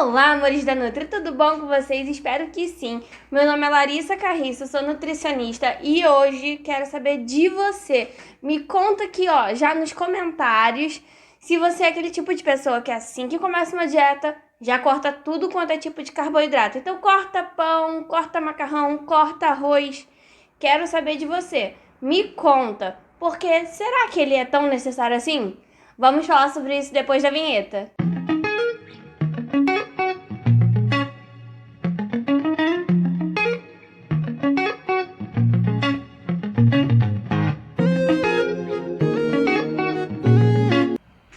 Olá, amores da Nutri, tudo bom com vocês? Espero que sim. Meu nome é Larissa Carriço, sou nutricionista e hoje quero saber de você. Me conta aqui, já nos comentários, se você é aquele tipo de pessoa que assim que começa uma dieta, já corta tudo quanto é tipo de carboidrato. Então corta pão, corta macarrão, corta arroz. Quero saber de você. Me conta, porque será que ele é tão necessário assim? Vamos falar sobre isso depois da vinheta.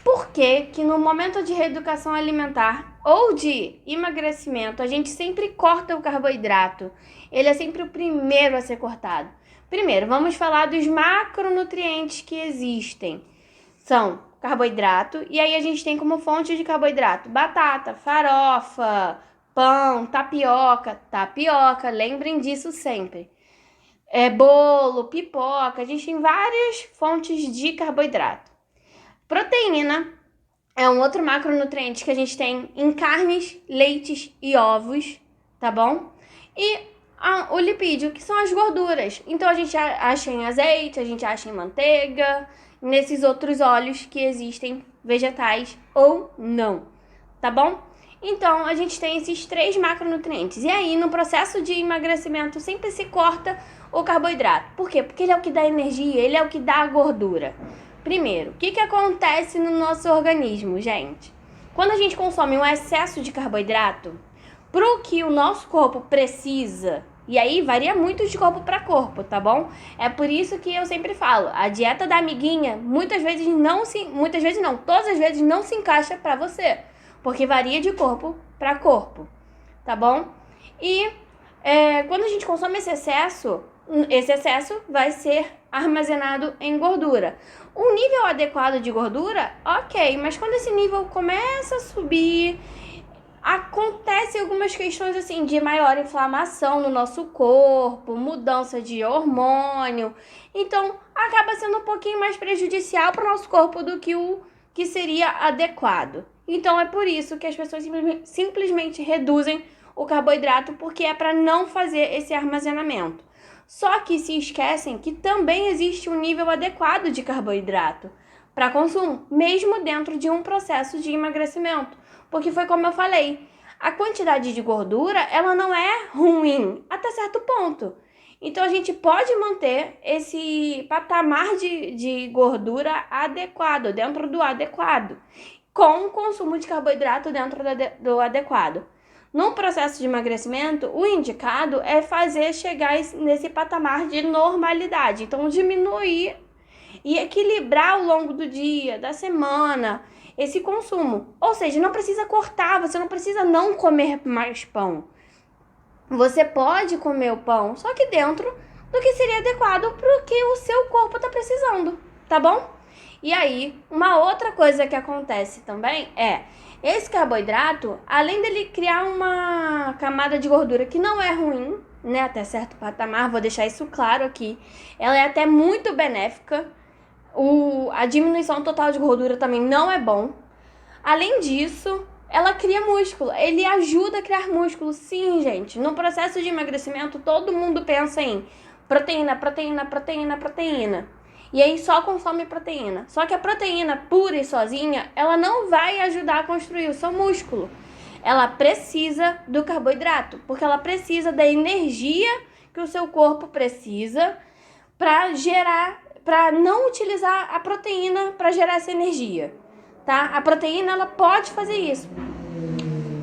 Por que no momento de reeducação alimentar ou de emagrecimento a gente sempre corta o carboidrato? Ele é sempre o primeiro a ser cortado. Primeiro, vamos falar dos macronutrientes que existem. São carboidrato, e aí a gente tem como fonte de carboidrato batata, farofa, pão, tapioca, lembrem disso sempre. Bolo, pipoca, a gente tem várias fontes de carboidrato. Proteína é um outro macronutriente que a gente tem em carnes, leites e ovos, tá bom? E o lipídio, que são as gorduras. Então a gente acha em azeite, a gente acha em manteiga, nesses outros óleos que existem, vegetais ou não, tá bom? Então a gente tem esses três macronutrientes. E aí no processo de emagrecimento sempre se corta o carboidrato. Por quê? Porque ele é o que dá energia, ele é o que dá a gordura. Primeiro, o que acontece no nosso organismo, gente? Quando a gente consome um excesso de carboidrato, pro que o nosso corpo precisa, e aí varia muito de corpo para corpo, tá bom? É por isso que eu sempre falo, a dieta da amiguinha todas as vezes não se encaixa para você, porque varia de corpo para corpo, tá bom? E quando a gente consome esse excesso vai ser armazenado em gordura. Um nível adequado de gordura, ok, mas quando esse nível começa a subir, acontecem algumas questões assim de maior inflamação no nosso corpo, mudança de hormônio, então acaba sendo um pouquinho mais prejudicial para o nosso corpo do que o que seria adequado. Então é por isso que as pessoas simplesmente reduzem o carboidrato, porque é para não fazer esse armazenamento. Só que se esquecem que também existe um nível adequado de carboidrato para consumo, mesmo dentro de um processo de emagrecimento. Porque foi como eu falei, a quantidade de gordura, ela não é ruim até certo ponto. Então a gente pode manter esse patamar de gordura adequado, dentro do adequado, com o consumo de carboidrato dentro do adequado. No processo de emagrecimento, o indicado é fazer chegar nesse patamar de normalidade. Então, diminuir e equilibrar ao longo do dia, da semana, esse consumo. Ou seja, não precisa cortar, você não precisa não comer mais pão. Você pode comer o pão, só que dentro do que seria adequado para o que o seu corpo está precisando, tá bom? E aí, uma outra coisa que acontece também esse carboidrato, além dele criar uma camada de gordura que não é ruim, né, até certo patamar, vou deixar isso claro aqui, ela é até muito benéfica, a diminuição total de gordura também não é bom. Além disso, ela cria músculo, ele ajuda a criar músculo. Sim, gente, no processo de emagrecimento, todo mundo pensa em proteína. E aí só consome proteína. Só que a proteína pura e sozinha, ela não vai ajudar a construir o seu músculo. Ela precisa do carboidrato, porque ela precisa da energia que o seu corpo precisa para não utilizar a proteína para gerar essa energia, tá? A proteína, ela pode fazer isso.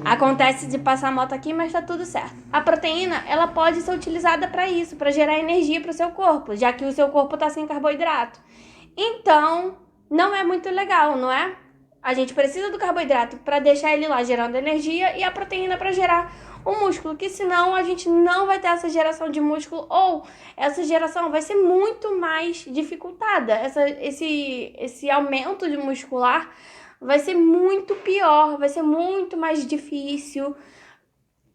Acontece de passar a moto aqui, mas tá tudo certo. A proteína, ela pode ser utilizada para isso, para gerar energia para o seu corpo, já que o seu corpo tá sem carboidrato. Então, não é muito legal, não é? A gente precisa do carboidrato para deixar ele lá gerando energia e a proteína para gerar o músculo, que senão a gente não vai ter essa geração de músculo, ou essa geração vai ser muito mais dificultada. Esse aumento de muscular vai ser muito pior, vai ser muito mais difícil,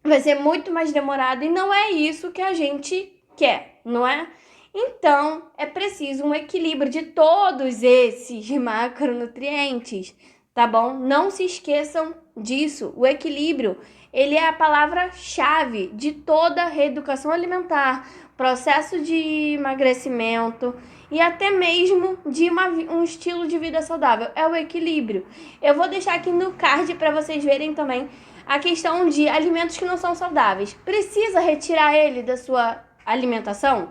vai ser muito mais demorado, e não é isso que a gente quer, não é? Então, é preciso um equilíbrio de todos esses macronutrientes, tá bom? Não se esqueçam disso. O equilíbrio, ele é a palavra-chave de toda reeducação alimentar, processo de emagrecimento e até mesmo de um estilo de vida saudável. É o equilíbrio. Eu vou deixar aqui no card para vocês verem também a questão de alimentos que não são saudáveis. Precisa retirar ele da sua alimentação?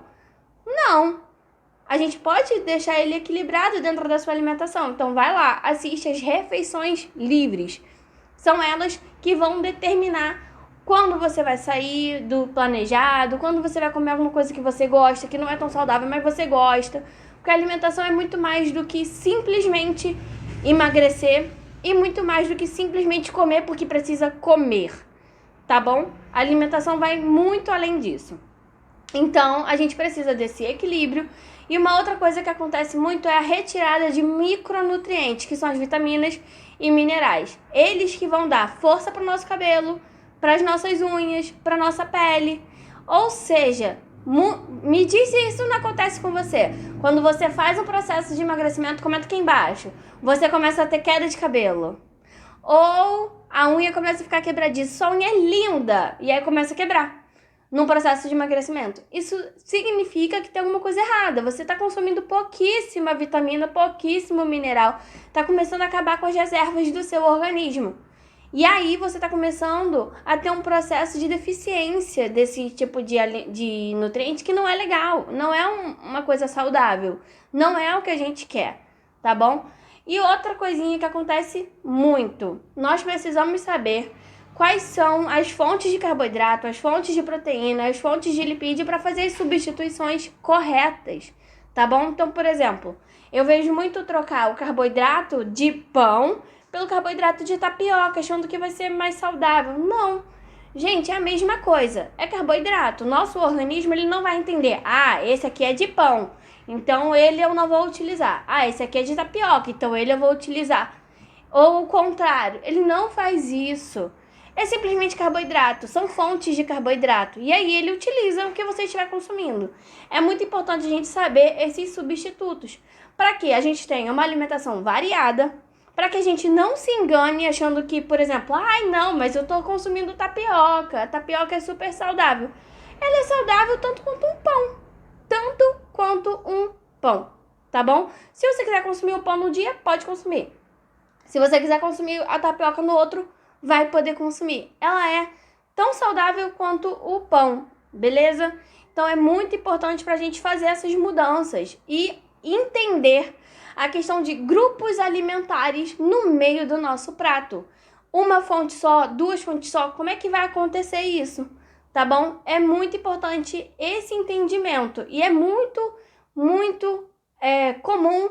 Não. A gente pode deixar ele equilibrado dentro da sua alimentação. Então vai lá, assiste as refeições livres. São elas que vão determinar quando você vai sair do planejado, quando você vai comer alguma coisa que você gosta, que não é tão saudável, mas você gosta. Porque a alimentação é muito mais do que simplesmente emagrecer e muito mais do que simplesmente comer porque precisa comer, tá bom? A alimentação vai muito além disso. Então, a gente precisa desse equilíbrio. E uma outra coisa que acontece muito é a retirada de micronutrientes, que são as vitaminas e minerais. Eles que vão dar força para o nosso cabelo, para as nossas unhas, para a nossa pele. Ou seja, me diz se isso não acontece com você. Quando você faz um processo de emagrecimento, comenta aqui embaixo. Você começa a ter queda de cabelo. Ou a unha começa a ficar quebradiça. Sua unha é linda e aí começa a quebrar num processo de emagrecimento. Isso significa que tem alguma coisa errada. Você está consumindo pouquíssima vitamina, pouquíssimo mineral. Está começando a acabar com as reservas do seu organismo. E aí você está começando a ter um processo de deficiência desse tipo de nutriente que não é legal. Não é uma coisa saudável. Não é o que a gente quer, tá bom? E outra coisinha que acontece muito. Nós precisamos saber quais são as fontes de carboidrato, as fontes de proteína, as fontes de lipídio para fazer as substituições corretas, tá bom? Então, por exemplo, eu vejo muito trocar o carboidrato de pão pelo carboidrato de tapioca, achando que vai ser mais saudável. Não, gente, é a mesma coisa, é carboidrato. Nosso organismo ele não vai entender, esse aqui é de pão, então ele eu não vou utilizar. Esse aqui é de tapioca, então ele eu vou utilizar. Ou o contrário, ele não faz isso. É simplesmente carboidrato, são fontes de carboidrato. E aí ele utiliza o que você estiver consumindo. É muito importante a gente saber esses substitutos, para que a gente tenha uma alimentação variada, para que a gente não se engane achando que, por exemplo, não, mas eu estou consumindo tapioca, a tapioca é super saudável. Ela é saudável tanto quanto um pão, tá bom? Se você quiser consumir o pão no dia, pode consumir. Se você quiser consumir a tapioca no outro, vai poder consumir. Ela é tão saudável quanto o pão, beleza? Então é muito importante para a gente fazer essas mudanças e entender a questão de grupos alimentares no meio do nosso prato. Uma fonte só, duas fontes só, como é que vai acontecer isso? Tá bom? É muito importante esse entendimento e é muito comum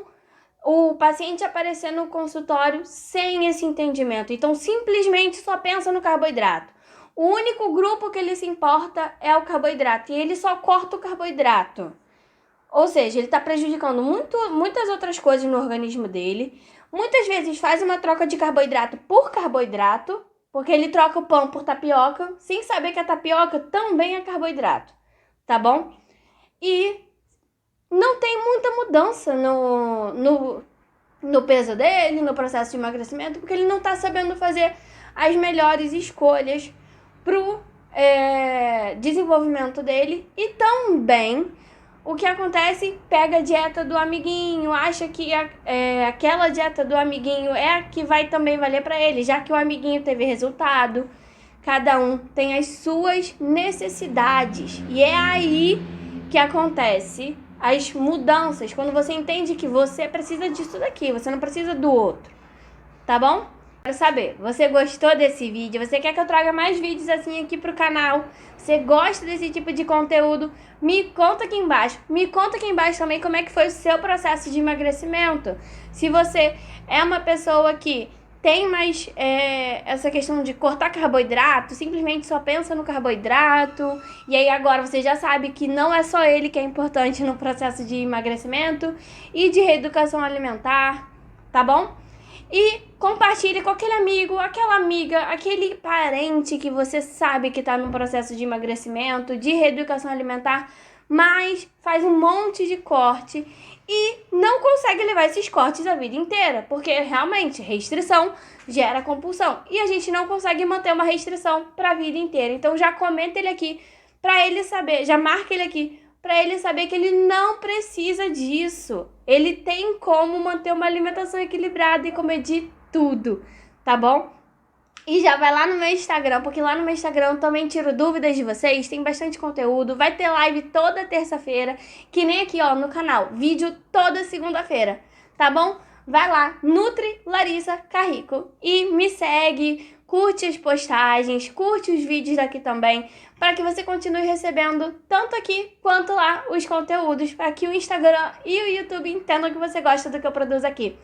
o paciente aparecer no consultório sem esse entendimento. Então, simplesmente só pensa no carboidrato. O único grupo que ele se importa é o carboidrato. E ele só corta o carboidrato. Ou seja, ele está prejudicando muitas outras coisas no organismo dele. Muitas vezes faz uma troca de carboidrato por carboidrato. Porque ele troca o pão por tapioca, sem saber que a tapioca também é carboidrato. Tá bom? E não tem muita mudança no peso dele, no processo de emagrecimento, porque ele não está sabendo fazer as melhores escolhas pro desenvolvimento dele. E também, o que acontece, pega a dieta do amiguinho, acha que aquela dieta do amiguinho é a que vai também valer para ele, já que o amiguinho teve resultado. Cada um tem as suas necessidades. E é aí que acontece as mudanças, quando você entende que você precisa disso daqui, você não precisa do outro, tá bom? Quero saber, você gostou desse vídeo? Você quer que eu traga mais vídeos assim aqui pro canal? Você gosta desse tipo de conteúdo? Me conta aqui embaixo. Me conta aqui embaixo também como é que foi o seu processo de emagrecimento. Se você é uma pessoa que tem mais essa questão de cortar carboidrato, simplesmente só pensa no carboidrato, e aí agora você já sabe que não é só ele que é importante no processo de emagrecimento e de reeducação alimentar, tá bom? E compartilhe com aquele amigo, aquela amiga, aquele parente que você sabe que está no processo de emagrecimento, de reeducação alimentar. mas faz um monte de corte e não consegue levar esses cortes a vida inteira, porque realmente restrição gera compulsão e a gente não consegue manter uma restrição para a vida inteira. Então já comenta ele aqui para ele saber, já marca ele aqui para ele saber que ele não precisa disso. Ele tem como manter uma alimentação equilibrada e comer de tudo, tá bom? E já vai lá no meu Instagram, porque lá no meu Instagram eu também tiro dúvidas de vocês, tem bastante conteúdo, vai ter live toda terça-feira, que nem aqui, ó, no canal, vídeo toda segunda-feira, tá bom? Vai lá, Nutri Larissa Carrico, e me segue, curte as postagens, curte os vídeos daqui também, para que você continue recebendo tanto aqui quanto lá os conteúdos, para que o Instagram e o YouTube entendam que você gosta do que eu produzo aqui.